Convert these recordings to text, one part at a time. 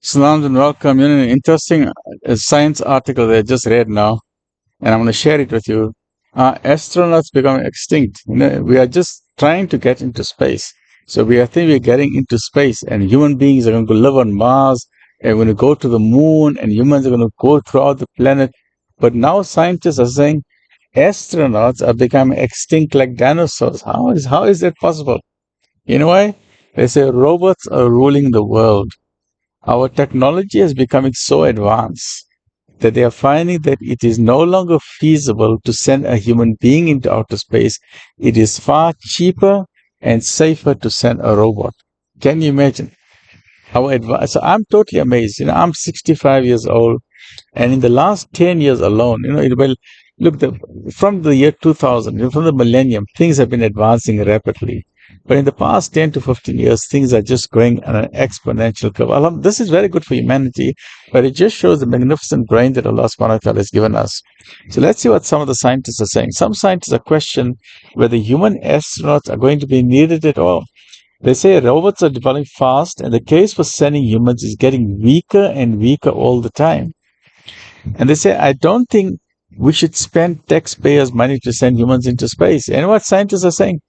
Salams and welcome. An interesting science article that I just read now, and I'm going to share it with you. Are astronauts becoming extinct? We are just trying to get into space. So we think we're getting into space, and human beings are going to live on Mars, and we're going to go to the moon, and humans are going to go throughout the planet. But now scientists are saying astronauts are becoming extinct like dinosaurs. How is that possible? You know why? They say robots are ruling the world. Our technology is becoming so advanced that they are finding that it is no longer feasible to send a human being into outer space. It is far cheaper and safer to send a robot. Can you imagine how advanced? So I'm totally amazed. I'm 65 years old, and in the last 10 years alone, look, from the year 2000, from the millennium, things have been advancing rapidly. But in the past 10 to 15 years, things are just going on an exponential curve. This is very good for humanity, but it just shows the magnificent brain that Allah subhanahu wa ta'ala has given us. So let's see what some of the scientists are saying. Some scientists are questioning whether human astronauts are going to be needed at all. They say robots are developing fast, and the case for sending humans is getting weaker and weaker all the time. And they say, I don't think we should spend taxpayers' money to send humans into space. And what scientists are saying?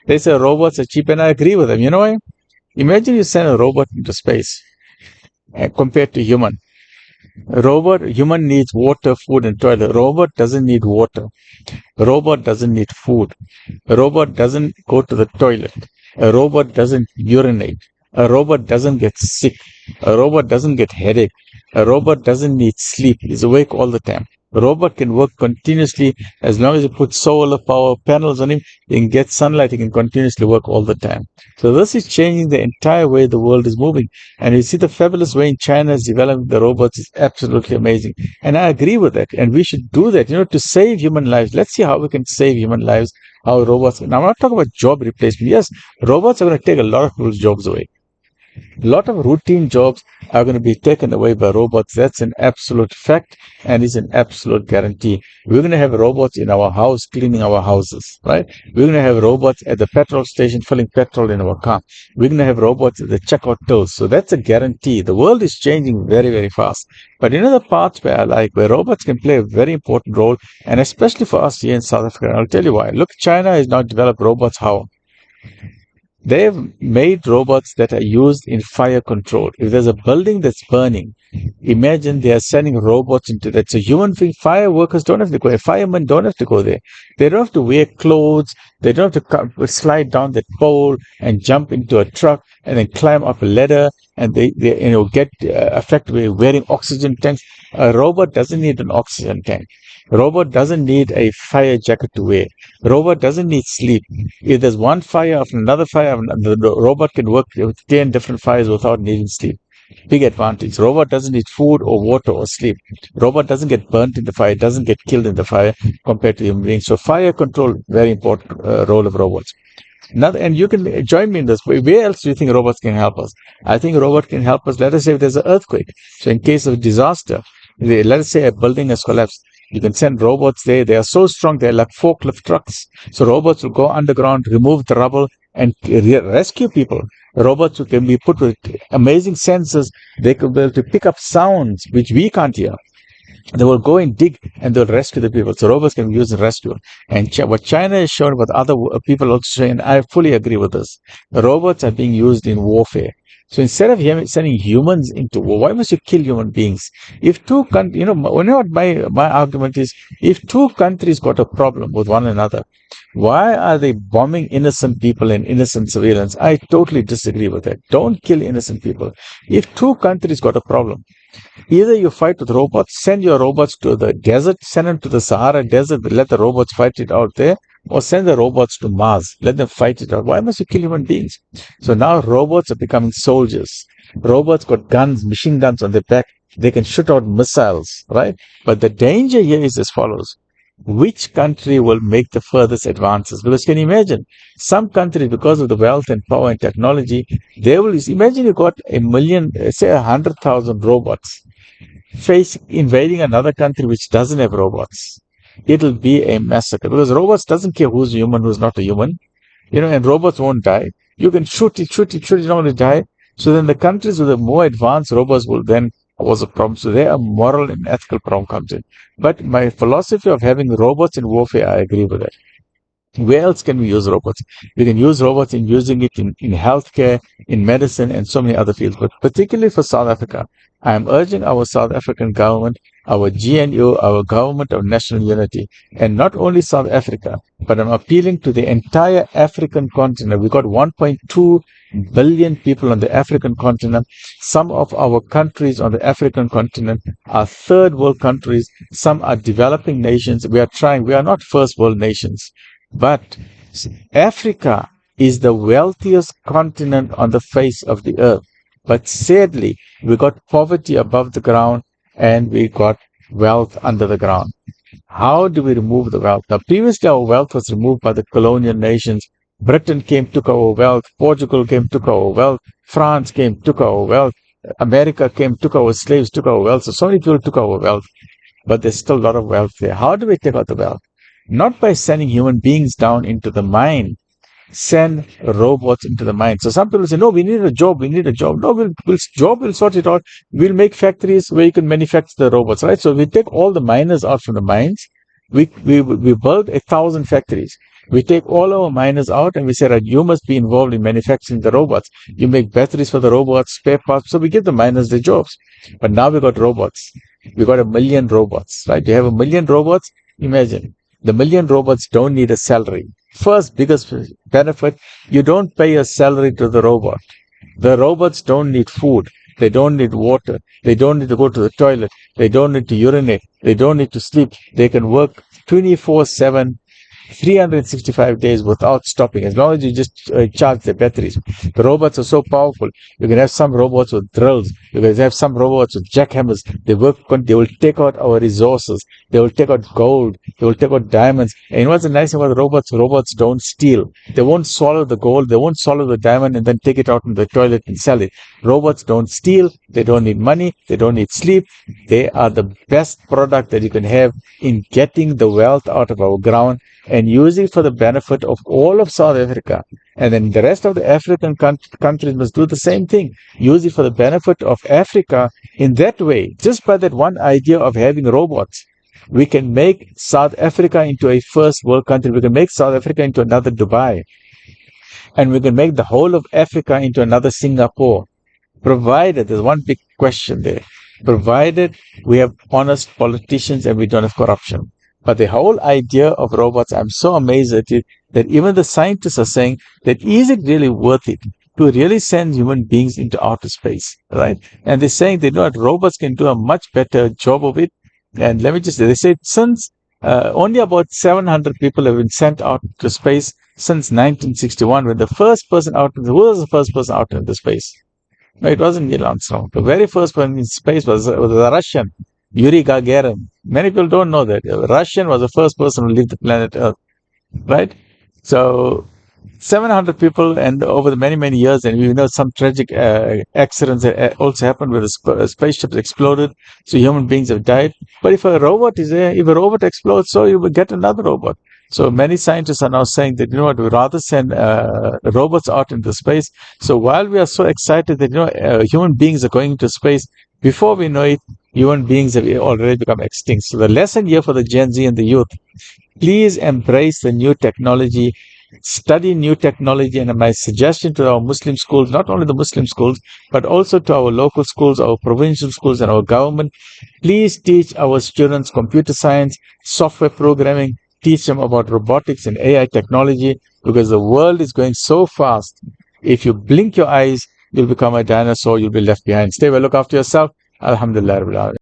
They say robots are cheap, and I agree with them. You know why? Imagine you send a robot into space compared to human. Human needs water, food, and toilet. Robot doesn't need water. Robot doesn't need food. A robot doesn't go to the toilet. A robot doesn't urinate. A robot doesn't get sick. A robot doesn't get headache. A robot doesn't need sleep. He's awake all the time. A robot can work continuously as long as you put solar power panels on him. He can get sunlight. He can continuously work all the time. So this is changing the entire way the world is moving. And you see the fabulous way in China is developing the robots is absolutely amazing. And I agree with that. And we should do that, to save human lives. Let's see how we can save human lives. How robots. Now I'm not talking about job replacement. Yes, robots are going to take a lot of people's jobs away. A lot of routine jobs are going to be taken away by robots. That's an absolute fact and is an absolute guarantee. We're going to have robots in our house cleaning our houses, right? We're going to have robots at the petrol station filling petrol in our car. We're going to have robots at the checkout tills. So that's a guarantee. The world is changing very, very fast. But the parts where I like, where robots can play a very important role, and especially for us here in South Africa, I'll tell you why. Look, China has now developed robots. How? They've made robots that are used in fire control. If there's a building that's burning, imagine they are sending robots into that. So fire workers don't have to go there. Firemen don't have to go there. They don't have to wear clothes. They don't have to slide down that pole and jump into a truck and then climb up a ladder and they get affected by wearing oxygen tanks. A robot doesn't need an oxygen tank. Robot doesn't need a fire jacket to wear. Robot doesn't need sleep. If there's one fire after another fire, the robot can work with 10 different fires without needing sleep. Big advantage. Robot doesn't need food or water or sleep. Robot doesn't get burnt in the fire, doesn't get killed in the fire compared to human beings. So fire control, very important role of robots. And you can join me in this. Where else do you think robots can help us? I think a robot can help us. Let us say if there's an earthquake. So in case of disaster, let us say a building has collapsed. You can send robots there. They are so strong. They're like forklift trucks. So robots will go underground, remove the rubble, and rescue people. Robots who can be put with amazing sensors. They could be able to pick up sounds which we can't hear. They will go and dig and they'll rescue the people. So robots can be used in rescue. And what China has shown, what other people also say, and I fully agree with this, robots are being used in warfare. So instead of sending humans into war, why must you kill human beings? If two countries, what my argument is, if two countries got a problem with one another, why are they bombing innocent people and innocent civilians? I totally disagree with that. Don't kill innocent people. If two countries got a problem, either you fight with robots, send your robots to the desert, send them to the Sahara Desert, let the robots fight it out there, or send the robots to Mars, let them fight it out. Why must you kill human beings? So now robots are becoming soldiers. Robots got guns, machine guns on their back. They can shoot out missiles, right? But the danger here is as follows. Which country will make the furthest advances? Because can you imagine, some countries, because of the wealth and power and technology, imagine you got a million, say 100,000 robots invading another country which doesn't have robots. It'll be a massacre because robots doesn't care who's human, who's not a human, and robots won't die. You can shoot it, not going to die. So then the countries with the more advanced robots will then cause a problem. So there a moral and ethical problem comes in. But my philosophy of having robots in warfare, I agree with that. Where else can we use robots? We can use robots in using it in healthcare, in medicine, and so many other fields. But particularly for South Africa, I am urging our South African government, our GNU, our government of national unity, and not only South Africa, but I'm appealing to the entire African continent. We've got 1.2 billion people on the African continent. Some of our countries on the African continent are third world countries. Some are developing nations. We are trying. We are not first world nations. But Africa is the wealthiest continent on the face of the earth. But sadly, we got poverty above the ground and we got wealth under the ground. How do we remove the wealth? Now, previously our wealth was removed by the colonial nations. Britain came, took our wealth. Portugal came, took our wealth. France came, took our wealth. America came, took our slaves, took our wealth. So many people took our wealth, but there's still a lot of wealth there. How do we take out the wealth? Not by sending human beings down into the mine. Send robots into the mine. So some people say, no, we need a job. We need a job. No, job will sort it out. We'll make factories where you can manufacture the robots, right? So we take all the miners out from the mines. We build 1,000 factories. We take all our miners out and we say, right, you must be involved in manufacturing the robots. You make batteries for the robots, spare parts. So we give the miners the jobs. But now we've got robots. We've got 1 million robots, right? You have 1 million robots. Imagine. The 1 million robots don't need a salary. First biggest benefit, you don't pay a salary to the robot. The robots don't need food. They don't need water. They don't need to go to the toilet. They don't need to urinate. They don't need to sleep. They can work 24/7, 365 days without stopping, as long as you just charge the batteries. The robots are so powerful. You can have some robots with drills. You can have some robots with jackhammers. They will take out our resources. They will take out gold. They will take out diamonds. And what's the nice thing about the robots? Robots don't steal. They won't swallow the gold. They won't swallow the diamond and then take it out in the toilet and sell it. Robots don't steal. They don't need money. They don't need sleep. They are the best product that you can have in getting the wealth out of our ground and use it for the benefit of all of South Africa. And then the rest of the African countries must do the same thing. Use it for the benefit of Africa. In that way, just by that one idea of having robots, we can make South Africa into a first world country. We can make South Africa into another Dubai. And we can make the whole of Africa into another Singapore. Provided, there's one big question there, provided we have honest politicians and we don't have corruption. But the whole idea of robots, I'm so amazed at it, that even the scientists are saying that is it really worth it to really send human beings into outer space, right? And they're saying they know that robots can do a much better job of it. And let me just say, they say since only about 700 people have been sent out to space since 1961, when the first person out, who was the first person out into space? No, it wasn't Neil Armstrong. The very first person in space was a Russian, Yuri Gagarin. Many people don't know that. A Russian was the first person to leave the planet Earth, right? So 700 people, and over the many, many years, and we know some tragic accidents that also happened where the spaceships exploded, so human beings have died. But if a robot is there, if a robot explodes, so you will get another robot. So many scientists are now saying that, you know what, we'd rather send robots out into space. So while we are so excited that, you know, human beings are going into space, before we know it, human beings have already become extinct. So the lesson here for the Gen Z and the youth, please embrace the new technology, study new technology. And my suggestion to our Muslim schools, not only the Muslim schools, but also to our local schools, our provincial schools, and our government, please teach our students computer science, software programming, teach them about robotics and AI technology, because the world is going so fast. If you blink your eyes, you'll become a dinosaur, you'll be left behind. Stay well, look after yourself. Alhamdulillah.